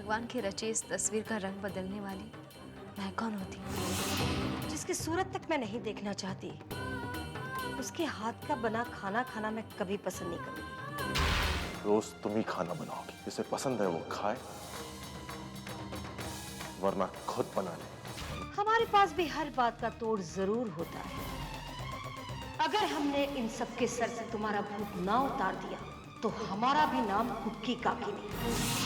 भगवान की रची इस तस्वीर का रंग बदलने वाली मैं कौन होती? जिसकी सूरत तक मैं नहीं देखना चाहती, उसके हाथ का बना खाना खाना मैं कभी पसंद नहीं करूंगी। रोज तुम ही खाना बनाओगी, जिसे पसंद है वो खाए, वरना खुद बना ले। हमारे पास भी हर बात का तोड़ जरूर होता है। अगर हमने इन सब के सर से तुम्हारा भूत ना उतार दिया तो हमारा भी नाम कुक्की काकी नहीं।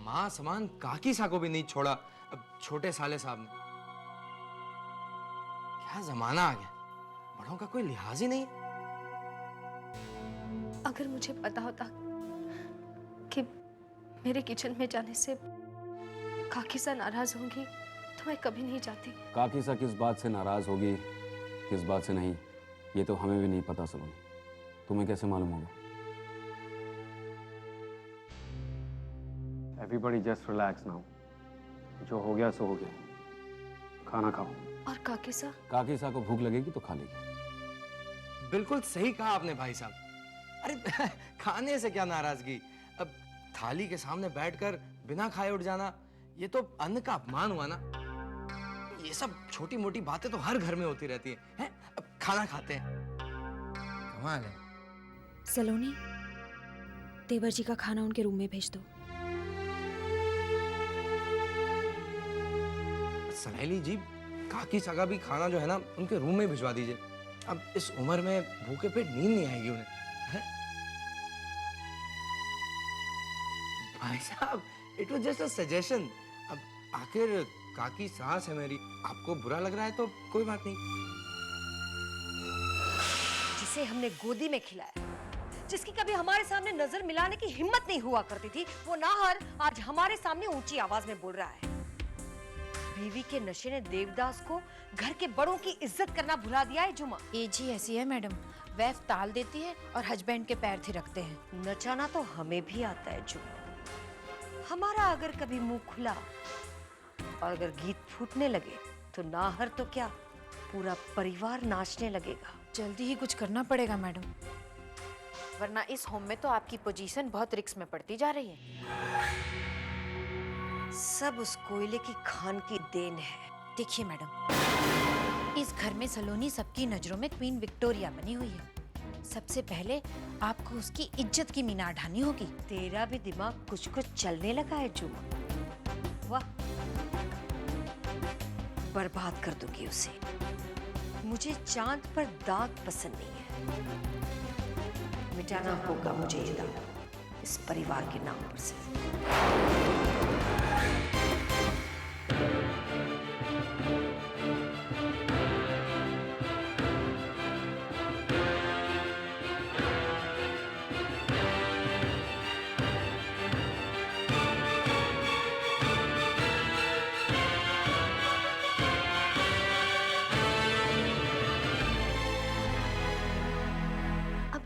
माँ समान काकी सा को भी नहीं छोड़ा अब छोटे साले साहब ने। क्या जमाना आ गया, बड़ों का कोई लिहाज ही नहीं। अगर मुझे पता होता कि मेरे किचन में जाने से काकी सा नाराज होंगी तो मैं कभी नहीं जाती। काकी सा किस बात से नाराज होगी, किस बात से नहीं, ये तो हमें भी नहीं पता सलोनी। तुम्हें कैसे मालूम होगा? Everybody just relax now. जो हो गया सो हो गया। खाना खाओ। और काकी सा? काकी सा को भूख लगेगी तो खा लेगी। बिल्कुल सही कहा आपने भाई साहब। अरे खाने से क्या नाराजगी, अब थाली के सामने बैठकर बिना खाए उठ जाना, ये तो अन्न का अपमान हुआ ना। ये सब छोटी मोटी बातें तो हर घर में होती रहती हैं। अब खाना खाते हैं। कमाल है। सलोनी, देवर जी का खाना उनके रूम में भेज दो। सनैली जी, काकी सा का भी खाना जो है ना उनके रूम में भिजवा दीजिए। अब इस उम्र में भूखे पेट नींद नहीं आएगी उन्हें, है? भाई साहब, it was just a suggestion. अब आखिर काकी सास है मेरी, आपको बुरा लग रहा है तो कोई बात नहीं। जिसे हमने गोदी में खिलाया, जिसकी कभी हमारे सामने नजर मिलाने की हिम्मत नहीं हुआ करती थी, वो नाहर आज हमारे सामने ऊंची आवाज में बोल रहा है। बीवी के नशे ने देवदास को घर के बड़ों की इज्जत करना भुला दिया है। जुमा, एज ही ऐसी है मैडम, वैफ ताल देती है और हस्बैंड के पैर थिरकते हैं। नचाना तो हमें भी आता है जुमा। हमारा अगर कभी मुंह खुला और अगर गीत फूटने लगे तो नाहर तो क्या, पूरा परिवार नाचने लगेगा। जल्दी ही कुछ करना पड़ेगा मैडम, वरना इस होम में तो आपकी पोजीशन बहुत रिस्क में पड़ती जा रही है। सब उस कोयले की खान की देन है। देखिए मैडम, इस घर में सलोनी सबकी नजरों में क्वीन विक्टोरिया बनी हुई है। सबसे पहले आपको उसकी इज्जत की मीनार ढानी होगी। तेरा भी दिमाग कुछ कुछ चलने लगा है जुमा। वाह, बर्बाद कर दूंगी उसे। मुझे चांद पर दाग पसंद नहीं है। मिटाना होगा मुझे ये दाग इस परिवार के नाम पर से।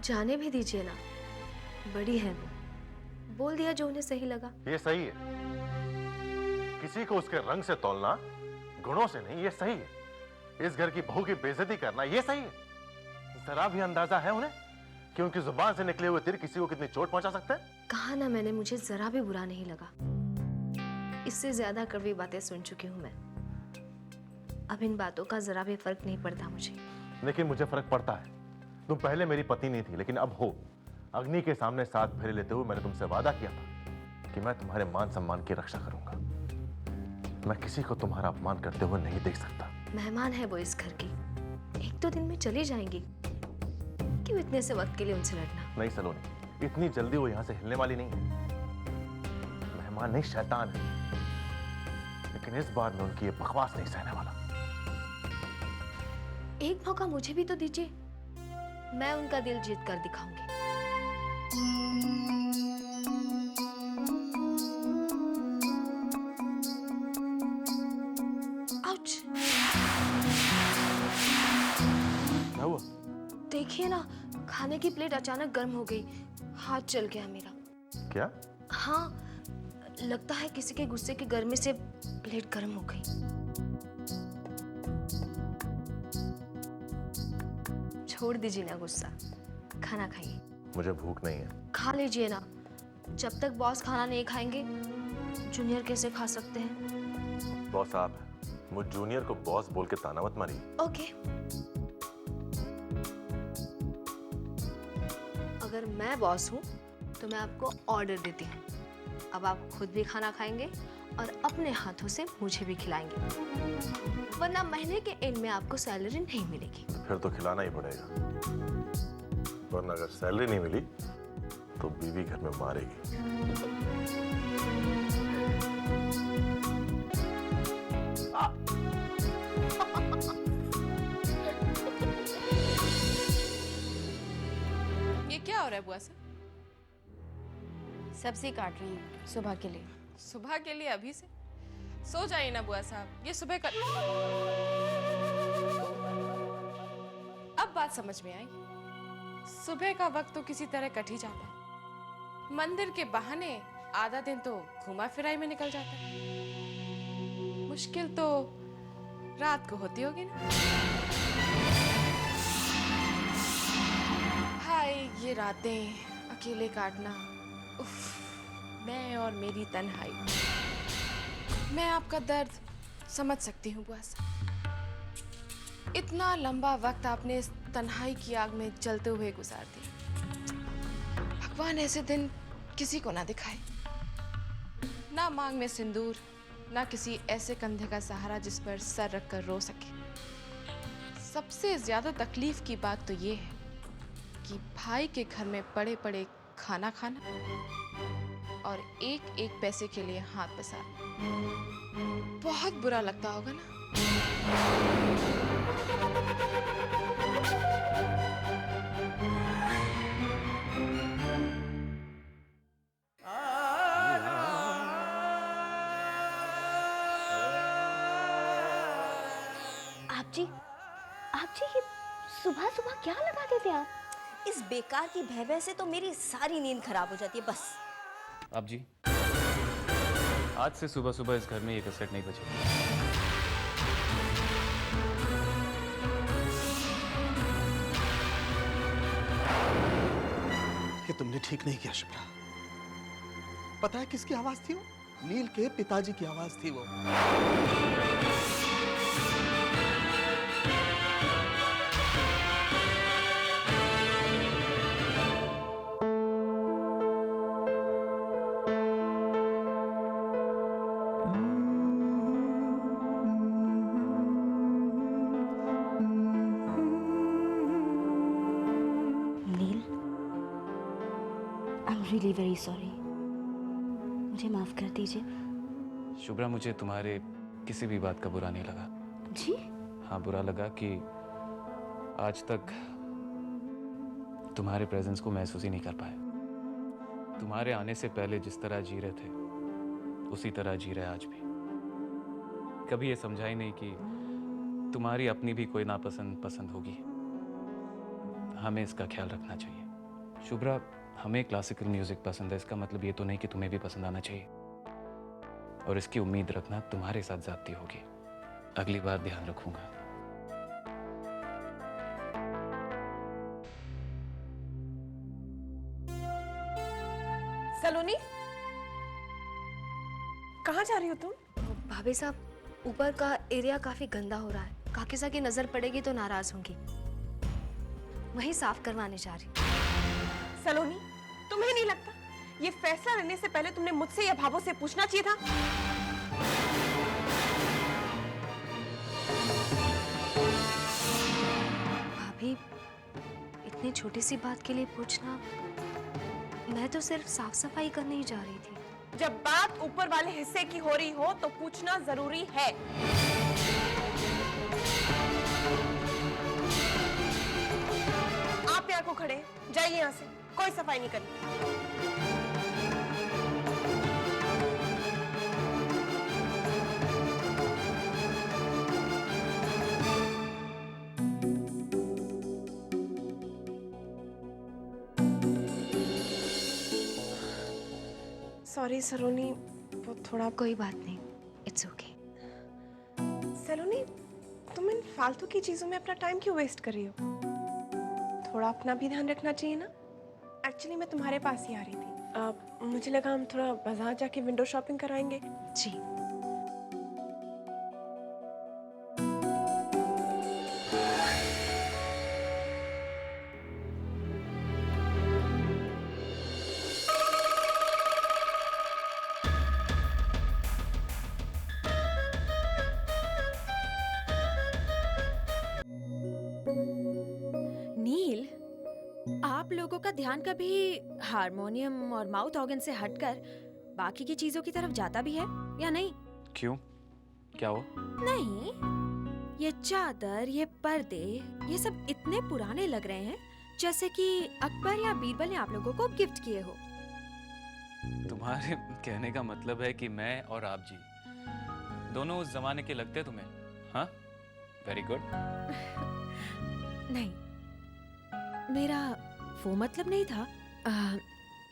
जाने भी दीजिए ना, बड़ी है वो, बोल दिया जो उन्हें सही लगा। ये सही है। किसी को उसके रंग से तौलना, गुणों से नहीं, ये सही है। इस घर की बहू की बेइज्जती करना, ये सही है। जरा भी अंदाजा है उन्हें कि उनकी जुबान से निकले हुए तीर किसी को कितनी चोट पहुंचा सकते हैं? कहा ना मैंने, मुझे जरा भी बुरा नहीं लगा। इससे ज्यादा कड़वी बातें सुन चुकी हूं मैं। अब इन बातों का जरा भी फर्क नहीं पड़ता मुझे। लेकिन मुझे फर्क पड़ता है। तुम पहले मेरी पत्नी नहीं थी, लेकिन अब हो। अग्नि के सामने साथ फेरे लेते हुए मैंने तुमसे वादा किया था कि मैं तुम्हारे मान सम्मान की रक्षा करूंगा। मैं किसी को तुम्हारा अपमान करते हुए नहीं देख सकता। मेहमान है वो इस घर की, एक दो दिन में चली जाएंगी। क्यों इतने से वक्त के लिए उनसे लड़ना? नहीं सलोनी, इतनी जल्दी वो यहां से हिलने वाली नहीं है। मेहमान नहीं, शैतान है। लेकिन इस बार मैं उनकी ये बकवास नहीं सहने वाला। एक मौका मुझे भी तो दीजिए, मैं उनका दिल जीत कर दिखाऊंगी। आउच। देखिए ना, खाने की प्लेट अचानक गर्म हो गई, हाथ जल गया मेरा। क्या? हाँ, लगता है किसी के गुस्से की गर्मी से प्लेट गर्म हो गई। छोड़ दीजिए ना गुस्सा, खाना खाइए। मुझे भूख नहीं है। खा लीजिए ना, जब तक बॉस खाना नहीं खाएंगे जूनियर कैसे खा सकते हैं? बॉस आप हैं, मुझ जूनियर को बॉस बोल के ताना मत मारिए। ओके। अगर मैं बॉस हूँ तो मैं आपको ऑर्डर देती हूँ। अब आप खुद भी खाना खाएंगे और अपने हाथों से मुझे भी खिलाएंगे, वरना महीने के एंड में आपको सैलरी नहीं मिलेगी। फिर तो खिलाना ही पड़ेगा, वरना अगर सैलरी नहीं मिली तो बीवी घर में मारेगी। ये क्या हो रहा है बुआ से? सब्जी काट रही हूँ सुबह के लिए। सुबह के लिए अभी से? सो जाइए ना बुआ साहब, ये सुबह का। अब बात समझ में आई। सुबह का वक्त तो किसी तरह कट ही जाता है, मंदिर के बहाने आधा दिन तो घुमा फिराई में निकल जाता है। मुश्किल तो रात को होती होगी ना। हाय ये रातें अकेले काटना, उफ, मैं और मेरी तन्हाई। मैं आपका दर्द समझ सकती हूँ बुआ साहब। इतना लंबा वक्त आपने इस तन्हाई की आग में जलते हुए गुजार दिया। भगवान ऐसे दिन किसी को ना दिखाए। ना मांग में सिंदूर, ना किसी ऐसे कंधे का सहारा जिस पर सर रखकर रो सके। सबसे ज्यादा तकलीफ की बात तो ये है कि भाई के घर में पड़े पड़े खाना खाना और एक एक पैसे के लिए हाथ पसारना। बहुत बुरा लगता होगा ना। आप जी ये सुबह सुबह क्या लगा देते आप? इस बेकार की भय से तो मेरी सारी नींद खराब हो जाती है बस। आप जी, आज से सुबह सुबह इस घर में ये कैसेट नहीं बजेगी। ये तुमने ठीक नहीं किया शुभ्रा। पता है किसकी आवाज थी वो? नील के पिताजी की आवाज थी वो। रियली वेरी सॉरी, मुझे माफ कर दीजिए। शुभ्रा, मुझे तुम्हारे किसी भी बात का बुरा नहीं लगा। जी? हाँ, बुरा लगा कि आज तक तुम्हारे प्रेजेंस को महसूस ही नहीं कर पाए। तुम्हारे आने से पहले जिस तरह जी रहे थे उसी तरह जी रहे आज भी। कभी ये समझा ही नहीं कि तुम्हारी अपनी भी कोई नापसंद पसंद होगी। हमें इसका ख्याल रखना चाहिए। शुभ्रा, हमें क्लासिकल म्यूजिक पसंद है, इसका मतलब ये तो नहीं कि तुम्हें भी पसंद आना चाहिए। और इसकी उम्मीद रखना तुम्हारे साथ ज्यादती होगी। अगली बार ध्यान रखूंगा। सलोनी, कहाँ जा रही हो तुम? भाभी साहब, ऊपर का एरिया काफी गंदा हो रहा है। काकीसा की नजर पड़ेगी तो नाराज होंगी, वही साफ करवाने जा रही। सलोनी, तुम्हें नहीं लगता ये फैसला लेने से पहले तुमने मुझसे या भाभो से पूछना चाहिए था? भाभी, इतनी छोटी सी बात के लिए पूछना? मैं तो सिर्फ साफ सफाई करने ही जा रही थी। जब बात ऊपर वाले हिस्से की हो रही हो तो पूछना जरूरी है। आप यहाँ को खड़े, जाइए यहाँ से, कोई सफाई नहीं करनी। सॉरी सलोनी, वो थोड़ा। कोई बात नहीं, इट्स ओके। सलोनी, तुम इन फालतू की चीजों में अपना टाइम क्यों वेस्ट कर रही हो? थोड़ा अपना भी ध्यान रखना चाहिए ना। एक्चुअली मैं तुम्हारे पास ही आ रही थी। मुझे लगा हम थोड़ा बाजार जाके विंडो शॉपिंग कराएंगे। जी। नील, आप लोगों का ध्यान कभी हारमोनियम और माउथ ऑर्गन से हटकर बाकी की चीजों की तरफ जाता भी है या नहीं? क्यों, क्या हुआ? नहीं, ये चादर, ये पर्दे, ये सब इतने पुराने लग रहे हैं जैसे कि अकबर या बीरबल ने आप लोगों को गिफ्ट किए हो। तुम्हारे कहने का मतलब है कि मैं और आप जी दोनों उस जमाने के लगते तुम्हें? हाँ, वेरी गुड। नहीं, मेरा वो मतलब नहीं था।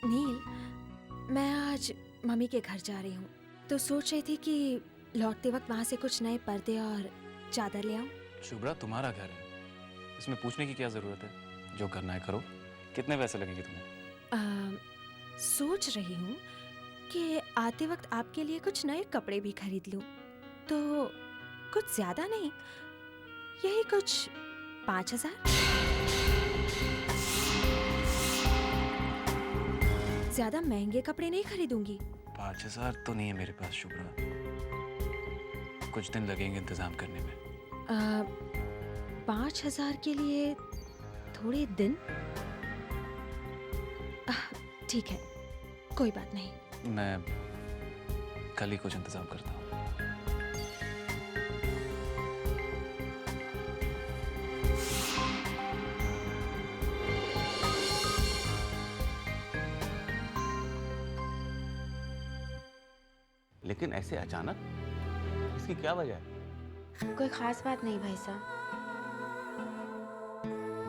नील, मैं आज मम्मी के घर जा रही हूँ, तो सोच रही थी कि लौटते वक्त वहाँ से कुछ नए पर्दे और चादर ले आऊँ। शुभ्रा, तुम्हारा घर है, इसमें पूछने की क्या जरूरत है? जो करना है करो। कितने पैसे लगेंगे तुम्हें? सोच रही हूँ कि आते वक्त आपके लिए कुछ नए कपड़े भी खरीद लूँ, तो कुछ ज्यादा नहीं, यही कुछ 5,000। ज्यादा महंगे कपड़े नहीं खरीदूंगी। 5,000 तो नहीं है मेरे पास शुभ्रा, कुछ दिन लगेंगे इंतजाम करने में। 5,000 के लिए थोड़े दिन? ठीक है, कोई बात नहीं। मैं कल ही कुछ इंतजाम करता हूँ। लेकिन ऐसे अचानक, इसकी क्या वजह है? कोई खास बात नहीं भाई साहब,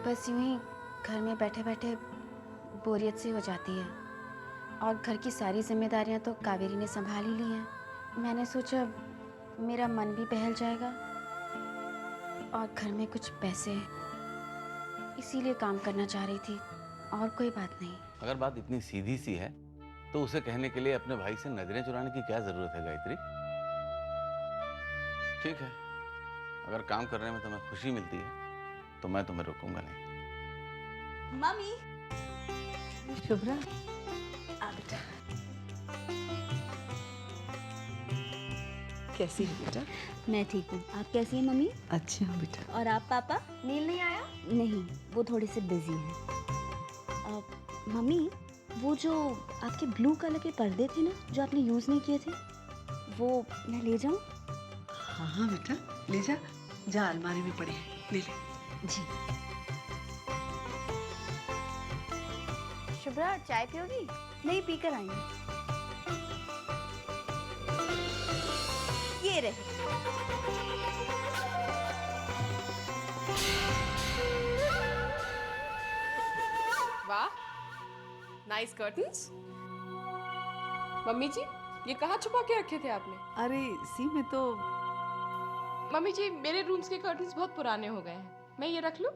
बस यूं ही घर में बैठे बैठे बोरियत सी हो जाती है, और घर की सारी जिम्मेदारियां तो कावेरी ने संभाल ही ली हैं। मैंने सोचा मेरा मन भी बहल जाएगा और घर में कुछ पैसे, इसीलिए काम करना चाह रही थी, और कोई बात नहीं। अगर बात इतनी सीधी सी है तो उसे कहने के लिए अपने भाई से नजरें चुराने की क्या जरूरत है गायत्री? ठीक है, अगर काम करने में तुम्हें खुशी मिलती है तो मैं तुम्हें रोकूंगा नहीं। मम्मी। शुभ्रा, आ बेटा। कैसी है बेटा? मैं ठीक हूँ, आप कैसी हैं मम्मी? अच्छा बेटा। और आप पापा? नील नहीं आया? नहीं, वो थोड़े से बिजी हैं। मम्मी, वो जो आपके ब्लू कलर के पर्दे थे ना, जो आपने यूज़ नहीं किए थे, वो मैं ले जाऊँ? हाँ हाँ बेटा, ले जा, जा अलमारी में पड़े हैं, ले ले। जी। शुभ्रा, चाय पियोगी? नहीं, पीकर आई हूँ। ये रहे। वाह, नाइस कर्टन्स। मम्मी जी, ये कहाँ छुपा के रखे थे आपने? अरे इसी में तो। मम्मी जी, मेरे रूम्स के कर्टन्स बहुत पुराने हो गए हैं, मैं ये रख लूं?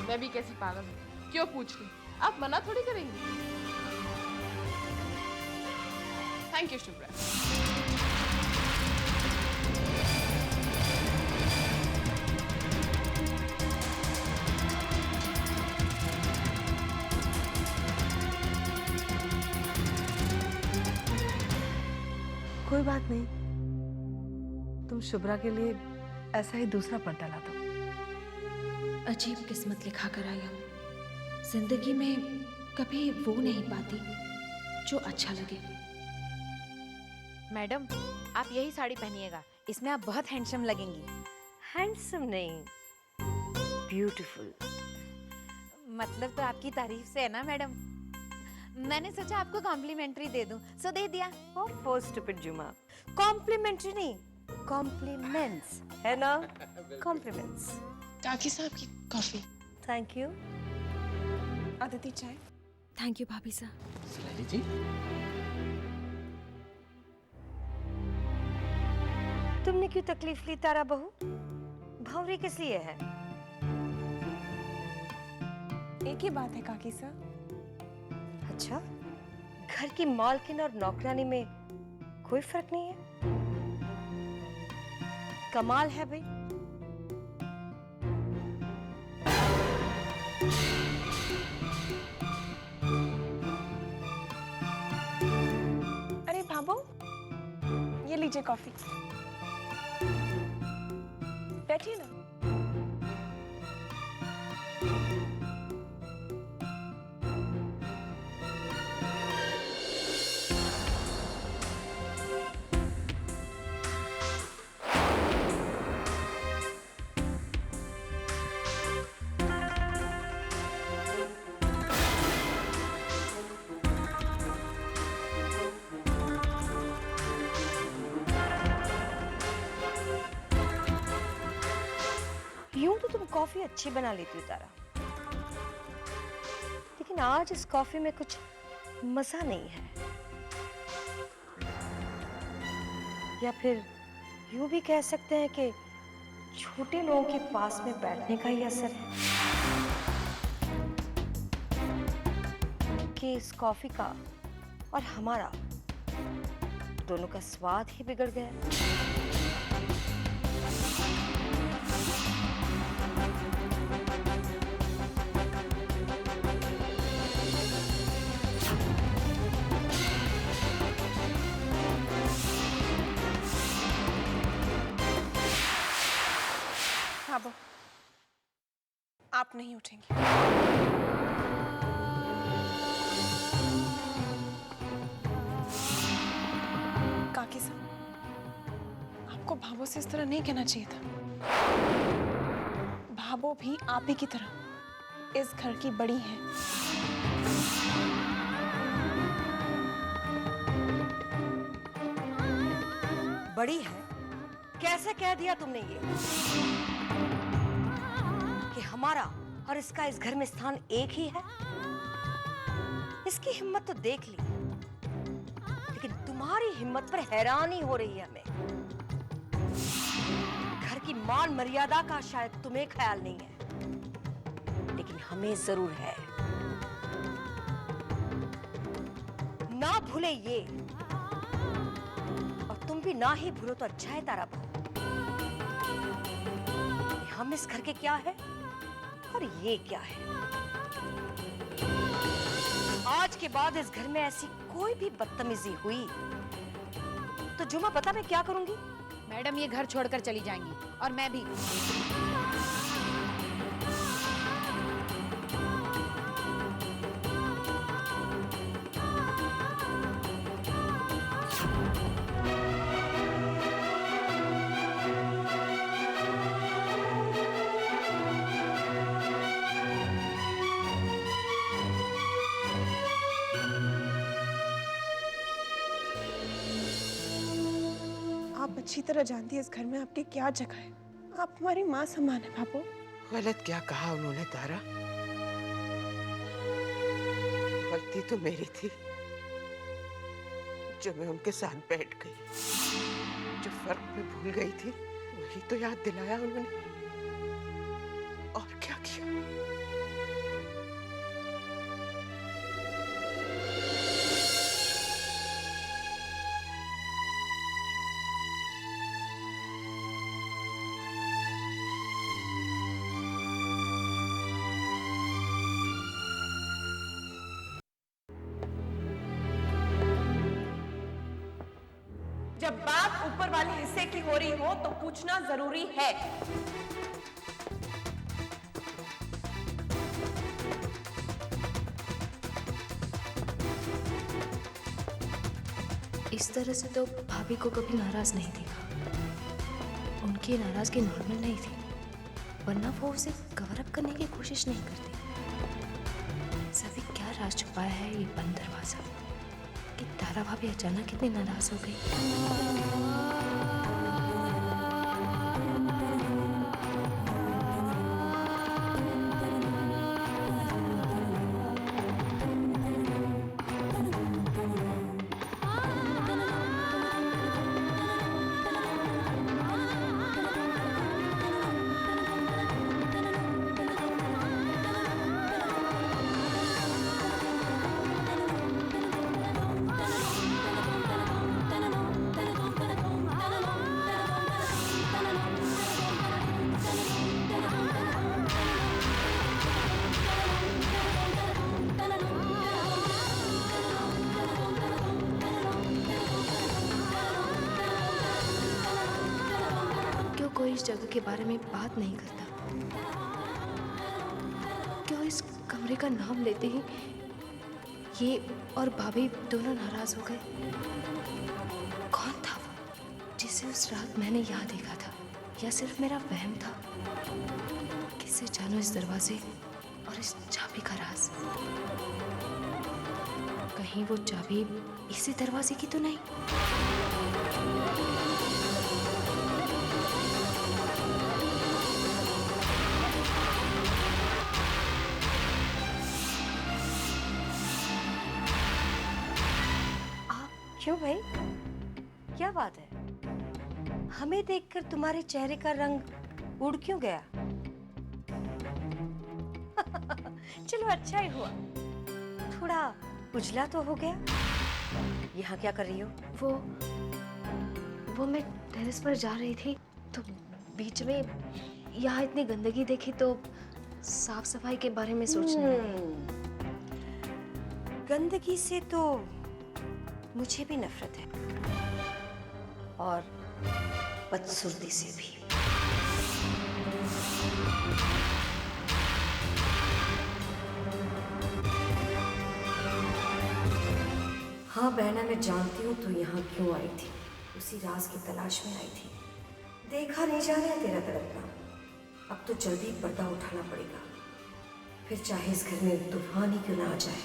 मैं भी कैसी पागल हूँ, क्यों पूछ रही? आप मना थोड़ी करेंगी। Thank you Shubhra. कोई बात नहीं, तुम शुभ्रा के लिए ऐसा ही दूसरा पर्दा ला दो। अजीब किस्मत लिखा कर आई हूँ, जिंदगी में कभी वो नहीं पाती जो अच्छा लगे। मैडम, आप यही साड़ी पहनिएगा, इसमें आप बहुत हैंडसम लगेंगी। हैंडसम नहीं, ब्यूटीफुल। मतलब तो आपकी तारीफ से है ना मैडम। मैंने सोचा आपको कॉम्प्लीमेंट्री दे दूं, सो दे दिया। ओह स्टूपिड जुमा, कॉम्प्लीमेंट्री नहीं, कॉम्प्लीमेंट्स है ना, कॉम्प्लीमेंट्स। काकी साहब की कॉफी। Thank you. अदिति चाय। थैंक यू भाभी साहब। सलानी जी, तुमने क्यों तकलीफ ली तारा बहू? भंवरी किस लिए है? एक ही बात है काकी सर। अच्छा, घर की मालकिन और नौकरानी में कोई फर्क नहीं है? कमाल है भाई। अरे भाभो, ये लीजिए कॉफी। बैठिए ना। यूं तो तुम कॉफी अच्छी बना लेती हो तारा, लेकिन आज इस कॉफी में कुछ मजा नहीं है। या फिर यूं भी कह सकते हैं कि छोटे लोगों के पास में बैठने का ही असर है कि इस कॉफी का और हमारा दोनों का स्वाद ही बिगड़ गया। भाभो, आप नहीं उठेंगे। काकी साहब, आपको भाभो से इस तरह नहीं कहना चाहिए था। भाभो भी आप ही की तरह इस घर की बड़ी है। बड़ी है? कैसे कह दिया तुमने ये कि हमारा और इसका इस घर में स्थान एक ही है? इसकी हिम्मत तो देख ली, लेकिन तुम्हारी हिम्मत पर हैरानी हो रही है हमें। घर की मान मर्यादा का शायद तुम्हें ख्याल नहीं है, लेकिन हमें जरूर है। ना भूले ये, और तुम भी ना ही भूलो तो अच्छा है तारा बहू। हम इस घर के क्या है और ये क्या है। आज के बाद इस घर में ऐसी कोई भी बदतमीजी हुई तो जुमा पता मैं क्या करूंगी? मैडम ये घर छोड़कर चली जाएंगी और मैं भी। आप अच्छी तरह जानती है इस घर में आपकी क्या जगह है। आप हमारी माँ समान है भाभो। गलत क्या कहा उन्होंने तारा? गलती तो मेरी थी जो मैं उनके साथ बैठ गई। जो फर्क मैं भूल गई थी वही तो याद दिलाया उन्होंने, और क्या किया। जब बात ऊपर वाले हिस्से की हो रही हो तो पूछना जरूरी है। इस तरह से तो भाभी को कभी नाराज नहीं देखा। उनकी नाराजगी नॉर्मल नहीं थी, वरना वो उसे कवर अप करने की कोशिश नहीं करती। सभी क्या राज छुपाया है ये बंद दरवाजा कि तारा भाभी अचानक कितनी नाराज हो गई। इस जगह के बारे में बात नहीं करता? क्यों इस कमरे का नाम लेते ही ये और भाभी दोनों नाराज हो गए? कौन था वो जिसे उस रात मैंने यहाँ देखा था, या सिर्फ मेरा वहम था? किससे जानो इस दरवाजे और इस चाबी का राज? कहीं वो चाबी इसी दरवाजे की तो नहीं? क्यों भाई, क्या बात है? हमें देखकर तुम्हारे चेहरे का रंग उड़ क्यों गया? चलो अच्छा ही हुआ, थोड़ा उजला तो हो गया। यहाँ क्या कर रही हो? वो मैं टेरेस पर जा रही थी तो बीच में यहाँ इतनी गंदगी देखी तो साफ सफाई के बारे में सोचने लगी। गंदगी से तो मुझे भी नफरत है, और बदसूरती से भी। हाँ बहना, मैं जानती हूँ तू यहाँ क्यों आई थी। उसी राज की तलाश में आई थी। देखा नहीं जा रहा तेरा तड़पना। अब तो जल्दी पर्दा उठाना पड़ेगा, फिर चाहे इस घर में तूफान ही क्यों ना आ जाए।